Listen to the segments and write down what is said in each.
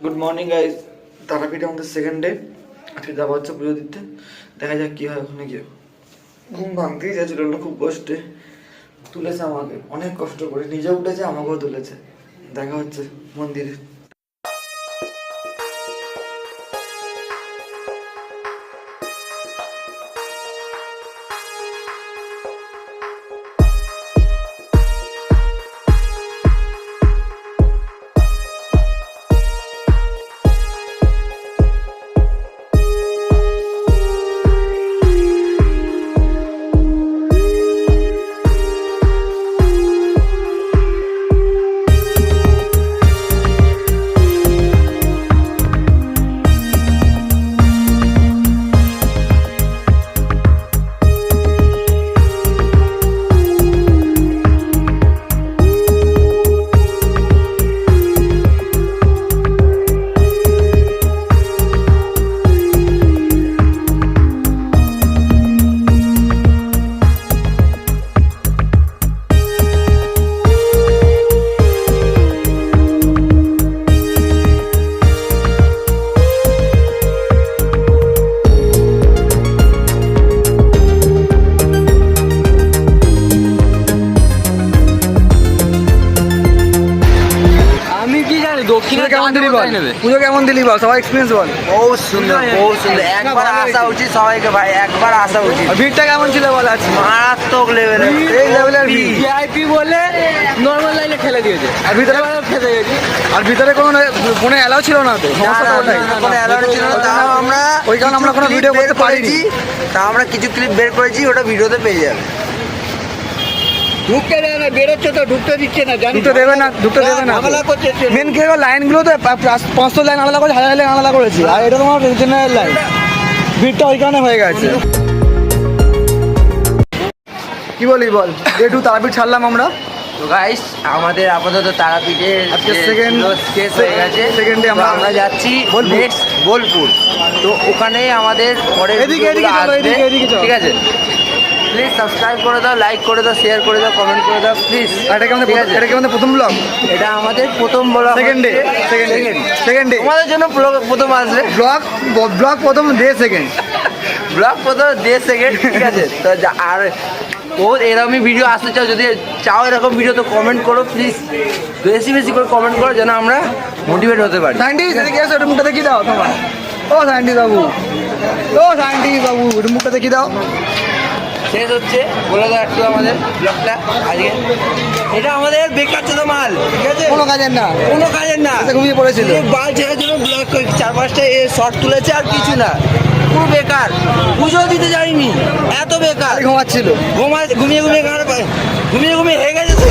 Good morning guys, তারাপীঠে আমাদের second day. আজকে যাবো হচ্ছে পুজো দিতে, দেখা যাক কী হয় ওখানে গিয়ে। ঘুম ভাঙতেই যাচ্ছিল না, খুব কষ্টে তুলেছে আমাকে, অনেক কষ্ট করে নিজে উঠেছে, আমাকেও তুলেছে। দেখা হচ্ছে মন্দিরে। দক্ষিণে কেমন দিলি বল, পুজো কেমন দিলি বল, সবাই এক্সপিরিয়েন্স বল। বহুত সুন্দর, বহুত সুন্দর। একবার আসা উচিত সবাইকে ভাই, একবার আসা উচিত। আর ভিড়টা কেমন ছিল বল আজকে? মারাত্মক লেভেলের, এই লেভেলের ভিড়। ভিআইপি বলে নরমাল লাইনে ঠেলে দিয়েছে। আর ভিতরে ফেসে গেছি। আর ভিতরে কোনো ফোনে অ্যালাউ ছিল না তো, সমস্যা তো ওটাই। কোনো অ্যালার্ট ছিল না, তাও আমরা ওই কারণে আমরা কোনো ভিডিও করতে পারিনি। তা আমরা কিছু ক্লিপ বের করেছি, ওটা ভিডিওতে পেয়ে যাবে। ঢুকতে দেবে না, বেরোচ্ছে তো ঢুকতে দিচ্ছে না, জানি ঢুকতে দেবে না, ঢুকতে দেবে না। ঝামেলা করছে। মেন কি হলো, লাইনগুলো তো 500 লাইন আলাদা করে, 1000 লাইন আলাদা করেছি, আর এটা তোমার জেনারেল লাইন। ভিড়টা ওই কারণে হয়ে গেছে। কি বলি বল, ডে 2 তারাপীঠ ছাড়লাম আমরা। তো গাইস, আমাদের আপাতত তারাপীঠে আজকে second শেষ হয়ে গেছে। second day আমরা যাচ্ছি বোলপুর। নেক্সট বোলপুর। তো ওখানেই আমাদের পরের এদিকে ভিডিওগুলো চলো, আসবে। এদিকে চলো। ঠিক আছে, প্লিজ সাবস্ক্রাইব করে দাও, লাইক করে দাও, শেয়ার করে দাও, কমেন্ট করে দাও প্লিজ। এটা কি আমাদের প্রথম ব্লগ? এটা আমাদের প্রথম blog, second day, second day তোমাদের জন্য ব্লগ প্রথম আসলে। ব্লগ প্রথম ডে সেকেন্ড। ব্লগ প্রথম ডে সেকেন্ড, ঠিক আছে। তো আর ও এরকমই ভিডিও আসতে চাও, যদি চাও এরকম ভিডিও, তো কমেন্ট করো প্লিজ, বেশি বেশি করে কমেন্ট করো, যেন আমরা মোটিভেট হতে পারি। সায়েন্টিস্ট এদিকে এসো, একটু মুখটা দেখিয়ে দাও তোমার। ও সায়েন্টিস্ট বাবু, একটু মুখটা দেখিয়ে দাও। শেষ হচ্ছে, বলে দাও একটু আমাদের ব্লগটা আজকে। এটা আমাদের বেকার ছিল মাল, ঠিক আছে, কোনো কাজের না, কোনো কাজের না। ঘুমিয়ে পড়েছিল। বাল ছেড়ে জন্য ব্লগ 4-5টা শর্ট তুলেছে, আর কিছু না, পুরো বেকার। পুজো দিতে যাইনি, এত বেকার। ঘুমাচ্ছিল, ঘুমিয়ে ঘুমিয়ে হয়ে গেছে তো।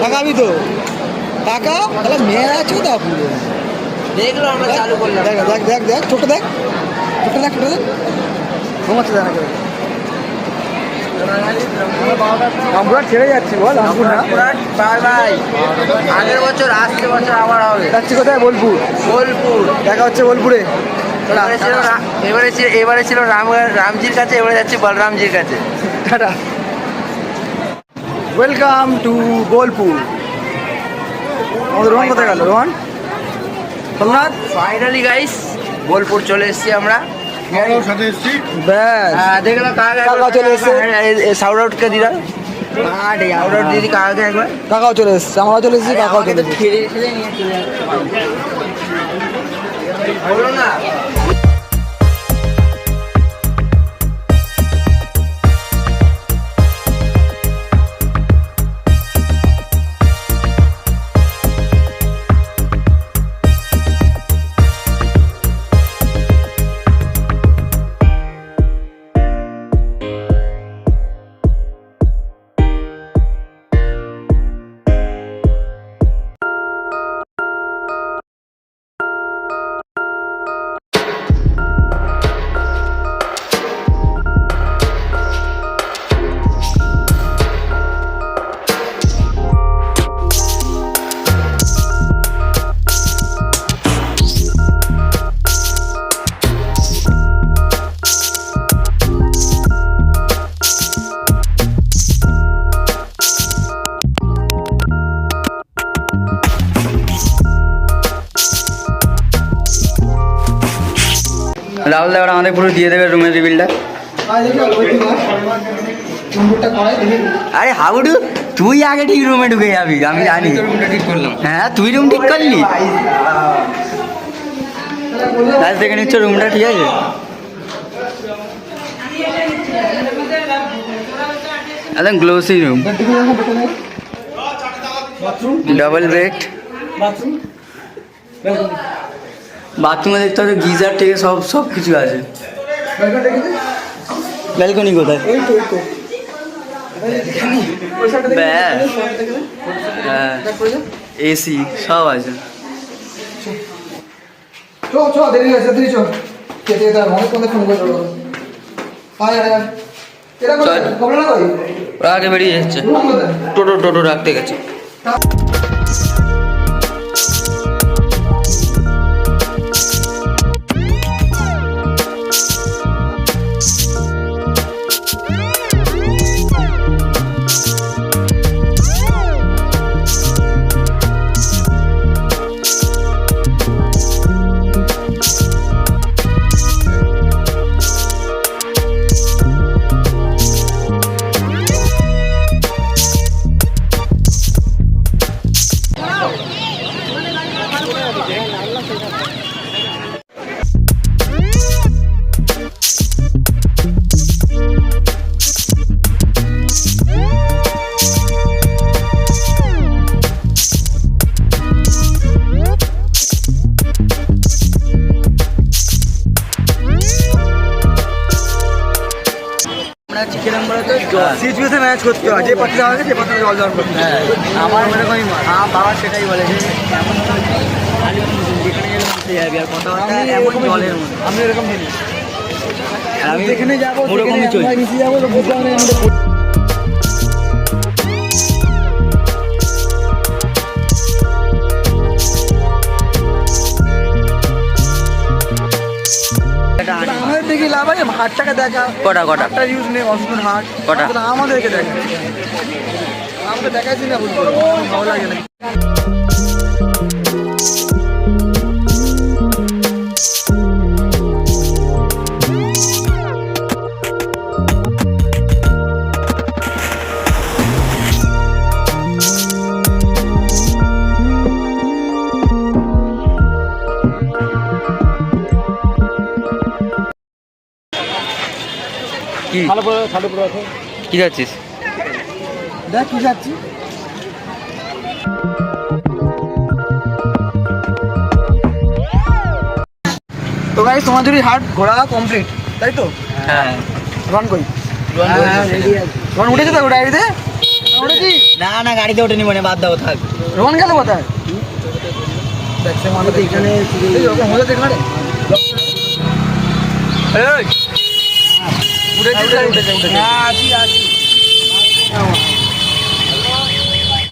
তাকাবি তো, টাকা তাহলে মেয়ে আছো তা পুরো। দেখলো আমরা চালু করলাম। দেখ দেখ দেখ দেখ, ছোট দেখ, ছোট দেখ, ছোট দেখ, ঘুমাচ্ছে জানা করে। আমরা ছেড়ে যাচ্ছি বল, আমপুর না। Bye bye. আগের বছর, আসছে বছর আবার হবে। যাচ্ছি কোথায়? বোলপুর। দেখা হচ্ছে বোলপুরে। এবারে ছিল রামজির কাছে, এবারে যাচ্ছি বলরামজির কাছে। টাটা। Welcome to Bolpur. আমাদের রোহন কোথায় গেল? রোহন, সোমনাথ। ফাইনালি গাইস, বোলপুর চলে এসেছি আমরা। ব্যাস, দেখলাম কাকা চলে এসেছে। সাউট আউটকে দিলাম, সাউট আউট দিদি কাকাকে একবার। কাকাও চলে এসেছে, আমরাও চলে এসেছি, কাকাও চলে এসেছে। হলো না। রাহুল দা এবার আমাদের পুরো দিয়ে দেবে রুমের রিবিলটা। আরে হাবুডু তুই আগে ঠিক রুমে ঢুকে যাবি, আমি জানি। ঠিক করলাম, হ্যাঁ তুই রুম ঠিক করলি। আজ দেখে নিচ্ছ রুমটা ঠিক আছে। একদম গ্লোসি রুম, ডাবল বেড, বাথরুমে দেখতে হবে গিজার থেকে সব সব কিছু আছে। ব্যালকনি কোথায়? হ্যাঁ এসি সব আছে। ওরা আগে বেরিয়ে যাচ্ছে, টোটো টোটো রাখতে গেছে। সিচুয়েশন ম্যাচ করতে হয়, যে পাত্রে হবে সে পাত্রে জল জল করতে হয়। আমার এরকমই বাবা সেটাই বলে যে এমন যেখানে গেলে মারতে যাবি আর কথাবার্তা এমন জলের মধ্যে। আমি এরকম জানি, আমি যেখানে যাবো ওরকমই চলছে। মিশে যাবো তো বুঝতে হবে আমাদের। আমাদের দেখি লাভ আছে, হাটটাকে দেখা। কটা কটা হাটটার ইউজ নেই, অসুবিধা হাট কটা? আমাদেরকে দেখা, আমাকে দেখাইছি না ভুল করে, ভালো লাগে না। কি কি যাচ্ছিস? দেখ কি যাচ্ছি। তো গাইস তোমাদের হাট ঘোরা কমপ্লিট, তাই তো? হ্যাঁ রন কই? রন উঠেছে তো গাড়িতে? উঠেছি না না গাড়িতে ওঠেনি, মানে বাদ দাও থাক। রন গেল কোথায়? দেখ সে মানে এখানে ওকে মজা দেখ না রে। এই উঠেছে উঠেছে উঠেছে। হ্যাঁ আছি আছি।